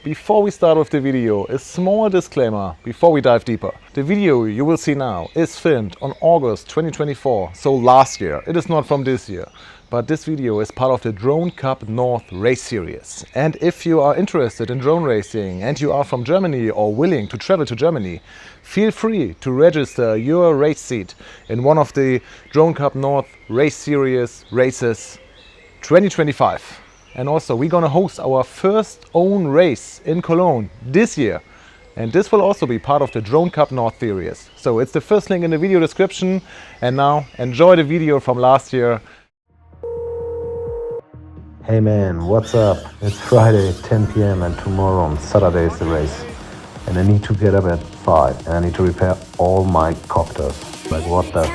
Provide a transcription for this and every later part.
Before we start with the video, a small disclaimer before we dive deeper. The video you will see now is filmed on August 2024, so last year. It is not from this year. But this video is part of the DroneCupNorth race series. And if you are interested in drone racing and you are from Germany or willing to travel to Germany, feel free to register your race seat in one of the DroneCupNorth race series races 2025. And also we're gonna host our first own race in Cologne this year. And this will also be part of the DroneCupNorth series. So it's the first link in the video description. And now enjoy the video from last year. Hey man, what's up? It's Friday at 10 p.m. and tomorrow on Saturday is the race. And I need to get up at 5 and I need to repair all my copters. Like what the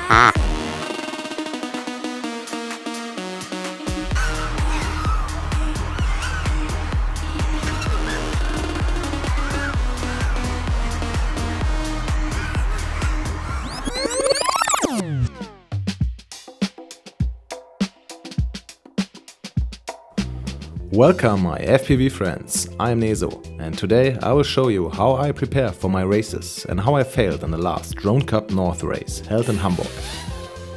Welcome my FPV friends, I'm Neso, and today I will show you how I prepare for my races and how I failed in the last DroneCupNorth race held in Hamburg.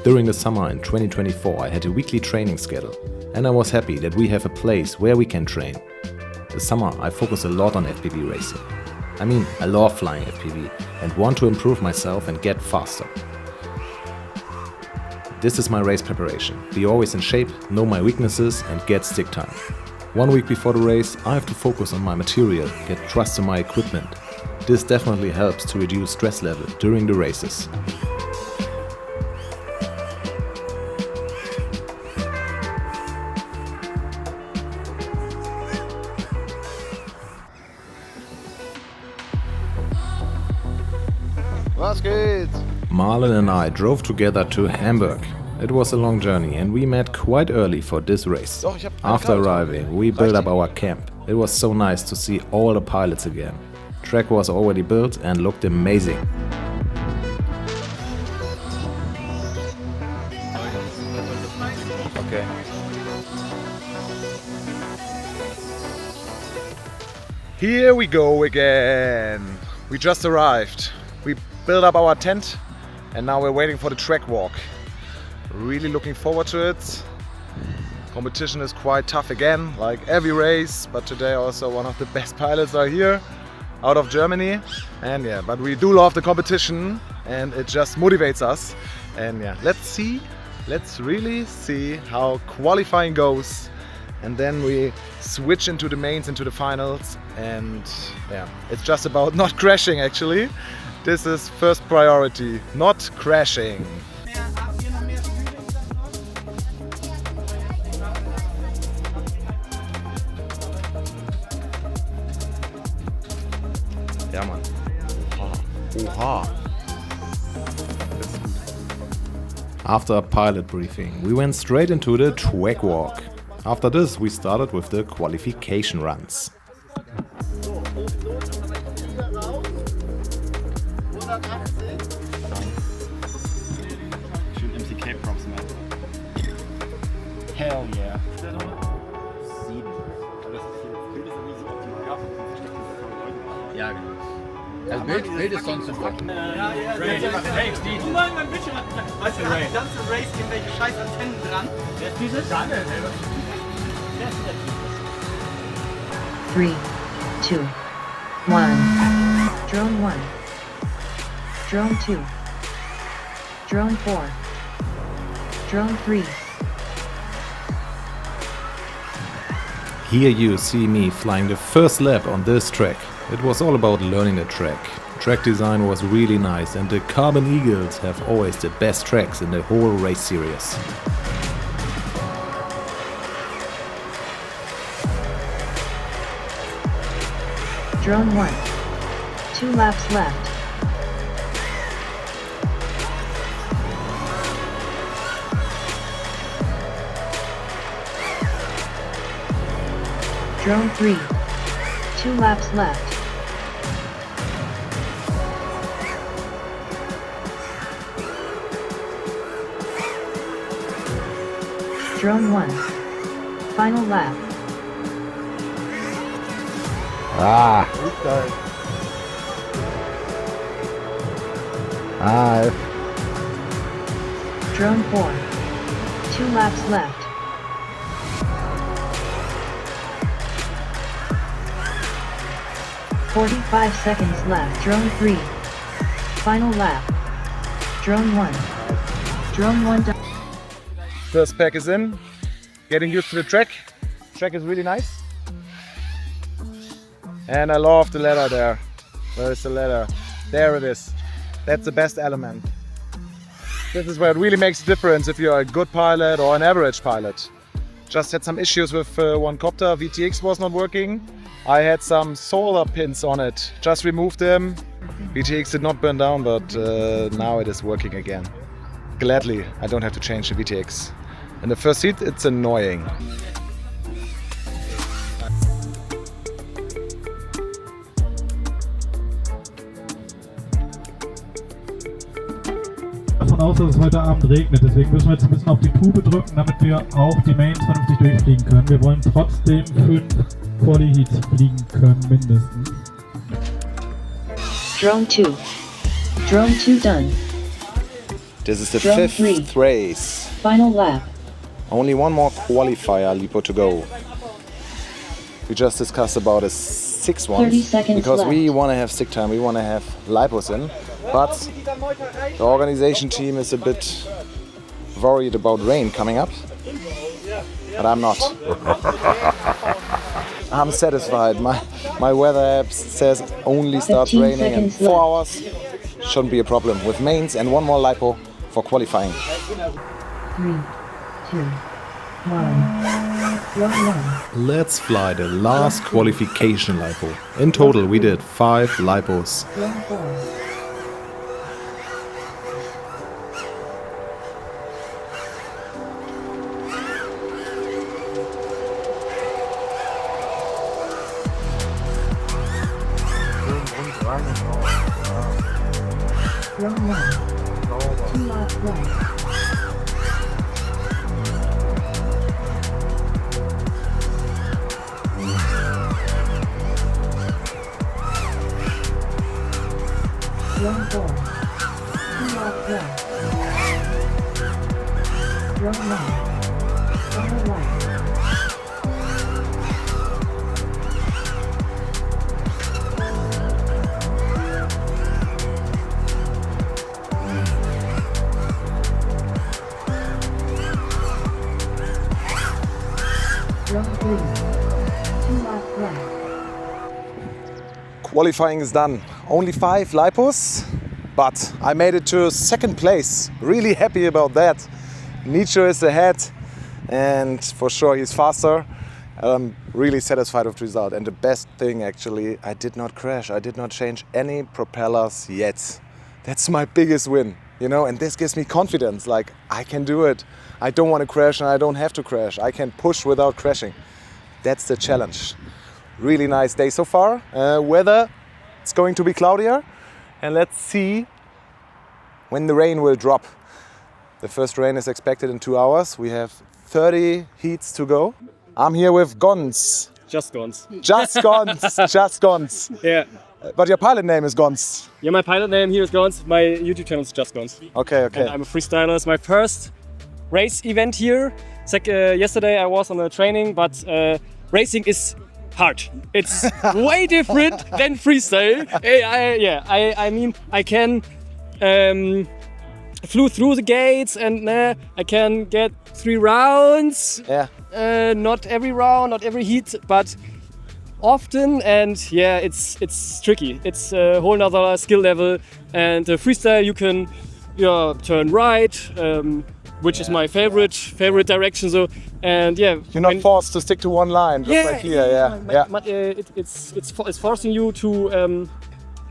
During the summer in 2024 I had a weekly training schedule and I was happy that we have a place where we can train. This summer I focus a lot on FPV racing. I mean, I love flying FPV and want to improve myself and get faster. This is my race preparation. Be always in shape, know my weaknesses and get stick time. 1 week before the race, I have to focus on my material, get trust in my equipment. This definitely helps to reduce stress level during the races. Was geht's? Marlon and I drove together to Hamburg. It was a long journey and we met quite early for this race. After arriving, we built up our camp. It was so nice to see all the pilots again. Track was already built and looked amazing. Okay. Here we go again. We just arrived. We built up our tent and now we're waiting for the track walk. Really looking forward to it. Competition is quite tough again, like every race, but today also one of the best pilots are here out of Germany. And yeah, but we do love the competition and it just motivates us. And yeah, let's really see how qualifying goes. And then we switch into the mains, into the finals. And yeah, it's just about not crashing actually. This is first priority, not crashing. Ja, Mann. Oha. After a pilot briefing, we went straight into the track walk. After this, we started with the qualification runs. Hell yeah. Ja, genau. Also Bild ist sonst super. Ja, du mal mein Bildschirm. Weißt du, die ganze Race irgendwelche scheiß Antennen dran. Wer ist dieses? 3, 2, 1. Drone 1. Drone 2. Drone 4. Drone 3. Here you see me flying the first lap on this track. It was all about learning the track. Track design was really nice and the Carbon Eagles have always the best tracks in the whole race series. Drone 1. 2 laps left. Drone 3. 2 laps left. Drone 1. Final lap. Ah. Ah. Drone 4. 2 laps left. 45 seconds left. Drone 3. Final lap. Drone 1. Drone 1 done. First pack is in. Getting used to the track. Track is really nice. And I love the ladder there. Where is the ladder? There it is. That's the best element. This is where it really makes a difference if you're a good pilot or an average pilot. Just had some issues with one copter. VTX was not working. I had some solar pins on it. Just removed them. VTX did not burn down, but now it is working again. Gladly, I don't have to change the VTX. In the first seat, it's annoying. Davon aus, dass es heute Abend regnet, deswegen müssen wir jetzt ein bisschen auf die Tube drücken, damit wir auch die Mains vernünftig durchfliegen können. Wir wollen trotzdem 5 Quali-Heats fliegen können, mindestens. Drone 2. Drone 2 done. This is the Drone 5th 3. race. Final lap. Only one more qualifier Lipo to go. We just discussed about a 6th one 30 seconds because we left. want to have stick time, we want to have Lipos in, but the organization team is a bit worried about rain coming up, but I'm not. I'm satisfied. My weather app says only starts 15 raining in seconds 4 left. hours. Shouldn't be a problem with mains and one more Lipo for qualifying. 3, 2, 1. Drone 1. Let's fly the last qualification Lipo. In total we did 5 Lipos. Drone 4. Drone 1. 2 laps left. Drone 4. 2 laps left. Drone 1. Final lap. Drone 3. 2 laps left. Qualifying is done. Only 5 Lipos, but I made it to 2nd place. Really happy about that. Nietzsche is ahead and for sure he's faster. I'm really satisfied with the result. And the best thing actually, I did not crash. I did not change any propellers yet. That's my biggest win, you know, and this gives me confidence. Like, I can do it. I don't want to crash and I don't have to crash. I can push without crashing. That's the challenge. Really nice day so far. Weather, it's going to be cloudier. And let's see when the rain will drop. The first rain is expected in 2 hours. We have 30 heats to go. I'm here with Gons. Just Gons. Just Gons. Just Gons. Yeah. But your pilot name is Gons. Yeah, my pilot name here is Gons. My YouTube channel is Just Gons. Okay, okay. And I'm a freestyler. It's my first race event here. It's like yesterday I was on a training, but racing is hard. It's way different than freestyle. I mean, I can flew through the gates and I can get 3 rounds. Yeah. Not every round, not every heat, but often, and yeah, it's tricky. It's a whole nother skill level. And freestyle, you can turn right, which is my favorite direction. So, and yeah, You're not forced to stick to one line, just like here. Yeah. But it's forcing you to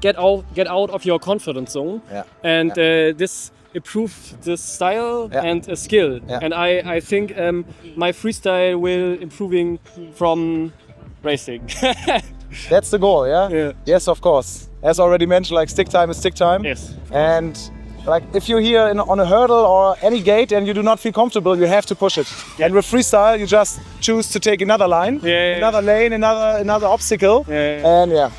get out of your comfort zone. Yeah. And this improve the style and skill. Yeah. And I think my freestyle will improving from racing. That's the goal, yeah? Yeah. Yes, of course. As already mentioned, like stick time is stick time. Yes. And like if you're here on a hurdle or any gate and you do not feel comfortable, you have to push it. And with freestyle, you just choose to take another line, another lane, another obstacle, and yeah.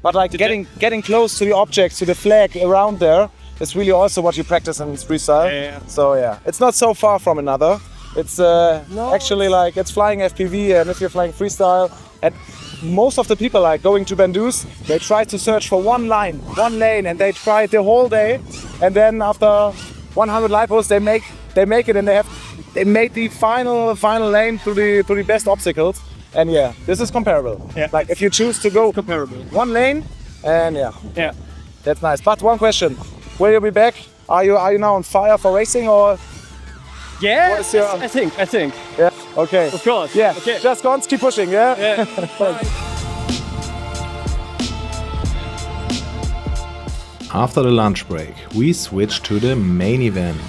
But like getting close to the objects, to the flag around there, is really also what you practice in freestyle. So yeah, it's not so far from another. It's actually like it's flying FPV, and if you're flying freestyle, and most of the people like going to Bandus, they try to search for one lane, and they try it the whole day, and then after 100 lipos, they make it, and they made the final lane through the best obstacles. And yeah, this is comparable. Yeah. Like if you choose to go comparable, one lane, and yeah, that's nice. But one question: will you be back? Are you now on fire for racing or? Yeah, what is your... I think. Yeah. Okay. Of course. Yeah. Okay. Just go on, keep pushing. Yeah. After the lunch break, we switch to the main event.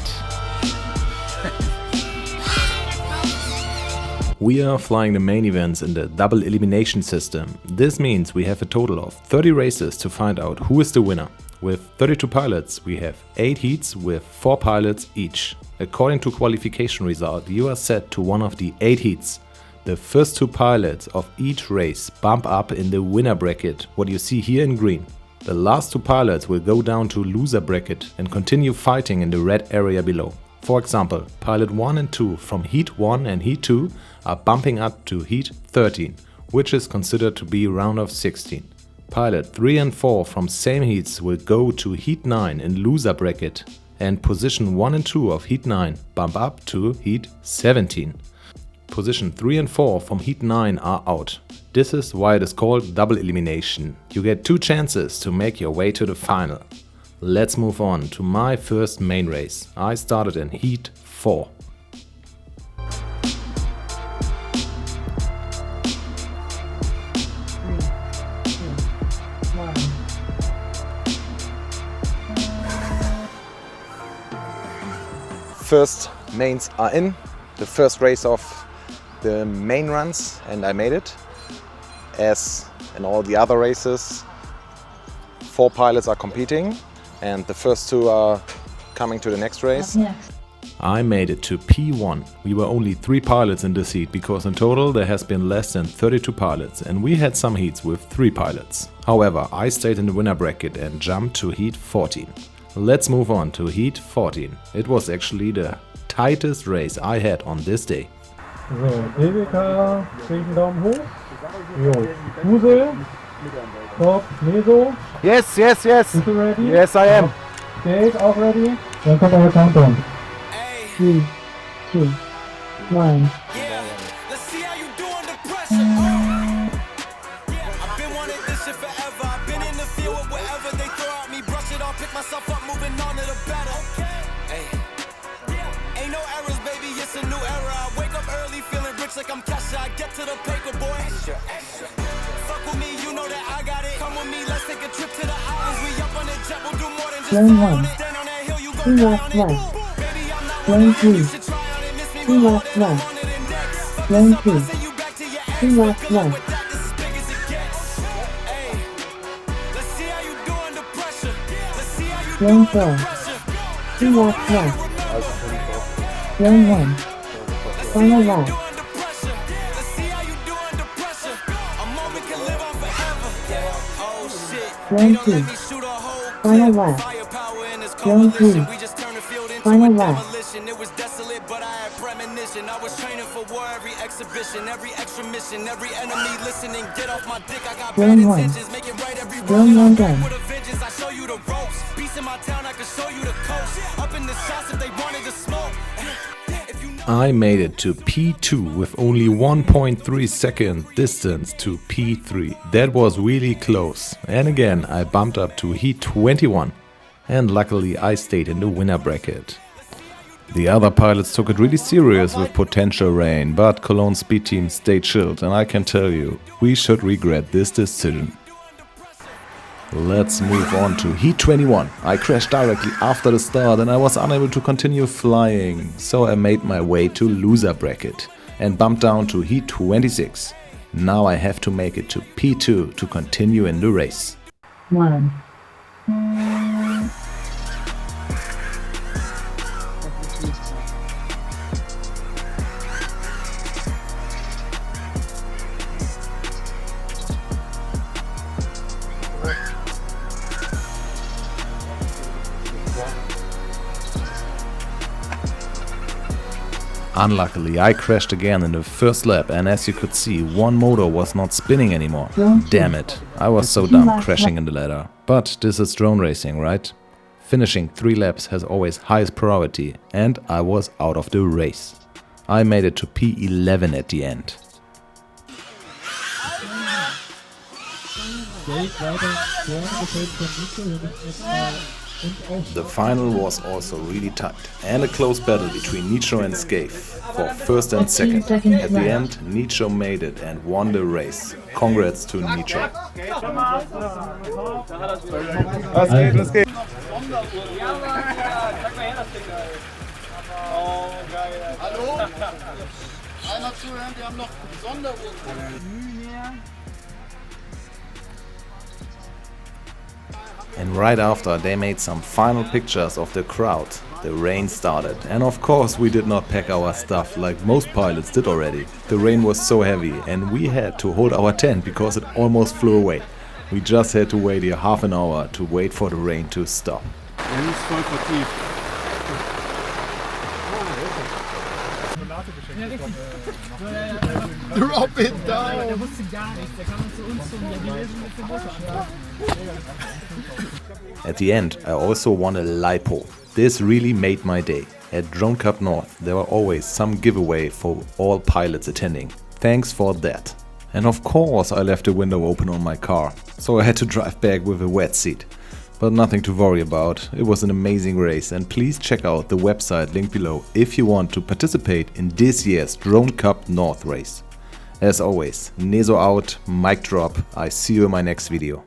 We are flying the main events in the double elimination system. This means we have a total of 30 races to find out who is the winner. With 32 pilots, we have 8 heats with 4 pilots each. According to qualification result, you are set to one of the 8 heats. The first 2 pilots of each race bump up in the winner bracket, what you see here in green. The last 2 pilots will go down to loser bracket and continue fighting in the red area below. For example, pilot 1 and 2 from heat 1 and heat 2 are bumping up to heat 13, which is considered to be round of 16. Pilot 3 and 4 from same heats will go to heat 9 in loser bracket, and position 1 and 2 of heat 9 bump up to heat 17. Position 3 and 4 from heat 9 are out. This is why it is called double elimination. You get 2 chances to make your way to the final. Let's move on to my first main race. I started in heat 4. First mains are in, the first race of the main runs, and I made it. As in all the other races, 4 pilots are competing, and the first 2 are coming to the next race. I made it to P1. We were only 3 pilots in this heat because in total there has been less than 32 pilots, and we had some heats with 3 pilots. However, I stayed in the winner bracket and jumped to heat 14. Let's move on to heat 14. It was actually the tightest race I had on this day. So, EWK, krieg einen Daumen hoch. Jo, Fusel, Top, Meso. Yes. Bist du ready? Yes, I am. Gate, auch ready? Dann kommt euer Countdown. 3, 2, 1. Let's see how you do under pressure. I've been wanting this shit forever. I've been in the field with whatever they throw at me. Brush it off, pick myself up, moving on to the better. Hey. Ain't no errors, baby, it's a new era. I wake up early, feeling rich like I'm Kesha. I get to the paper, boy. Fuck with me, you know that I got it. Come with me, let's take a trip to the islands. We up on the jet, we'll do more than just fly on it. Stand on that hill, you go down on it. Baby, I'm not one of them, you should try on it. Miss me, we all the time on it index. Fuck this, send you back to your ex. Good luck with that, this is big as it gets. Hey, let's see how you do under pressure. Let's see how you do under pressure. Round 1. Final lap. Round 2. Final lap. Round 3. Final lap. It was desolate, but I had premonition. I was training for war, every exhibition, every extra mission, every enemy listening. Get off my dick, I got bad intentions. Make it right every Round 1 done. with a vengeance. I show you the ropes. Peace in my town, I can show you the coast. Up in the shots if they wanted to smoke. I made it to P2 with only 1.3 second distance to P3. That was really close. And again, I bumped up to heat 21. And luckily I stayed in the winner bracket. The other pilots took it really serious with potential rain, but Cologne speed team stayed chilled, and I can tell you, we should regret this decision. Let's move on to heat 21. I crashed directly after the start and I was unable to continue flying, so I made my way to loser bracket and bumped down to heat 26. Now I have to make it to P2 to continue in the race. 1. Unluckily, I crashed again in the first lap, and as you could see, one motor was not spinning anymore. Damn it, I was so dumb crashing in the ladder. But this is drone racing, right? Finishing 3 laps has always highest priority, and I was out of the race. I made it to P11 at the end. The final was also really tight, and a close battle between Nicho and Scave for first and second. At the end, Nicho made it and won the race. Congrats to Nicho. Was geht? Hallo? Einmal zuhören, wir haben noch Sonderurkunden. And right after they made some final pictures of the crowd, the rain started. And of course we did not pack our stuff like most pilots did already. The rain was so heavy and we had to hold our tent because it almost flew away. We just had to wait here half an hour to wait for the rain to stop. Drop it down! At the end, I also won a Lipo. This really made my day. At DroneCupNorth, there were always some giveaway for all pilots attending. Thanks for that. And of course, I left the window open on my car, so I had to drive back with a wet seat. But nothing to worry about. It was an amazing race, and please check out the website linked below if you want to participate in this year's DroneCupNorth race. As always, Neso out, mic drop. I see you in my next video.